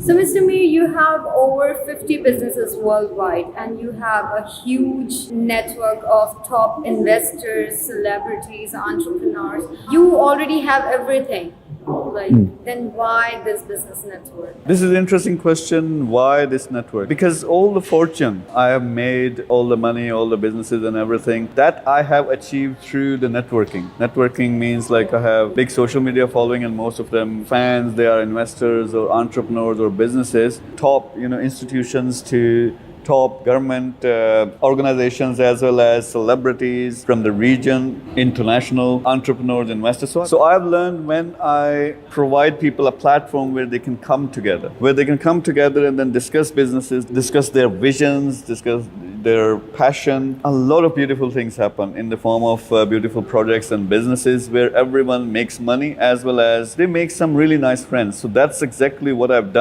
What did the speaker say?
So, Mr. Meer, you have over 50 businesses worldwide and you have a huge network of top investors, celebrities, entrepreneurs. You already have everything. Like, then why this business network? This is an interesting question. Why this network? Because all the fortune I have made, all the money, all the businesses and everything, that I have achieved through the networking. Networking means like I have big social media following and most of them fans, they are investors or entrepreneurs or businesses, top institutions to top government organizations as well as celebrities from the region, international entrepreneurs, investors. So I've learned when I provide people a platform where they can come together, and then discuss businesses, discuss their visions, discuss their passion. A lot of beautiful things happen in the form of beautiful projects and businesses where everyone makes money as well as they make some really nice friends. So that's exactly what I've done.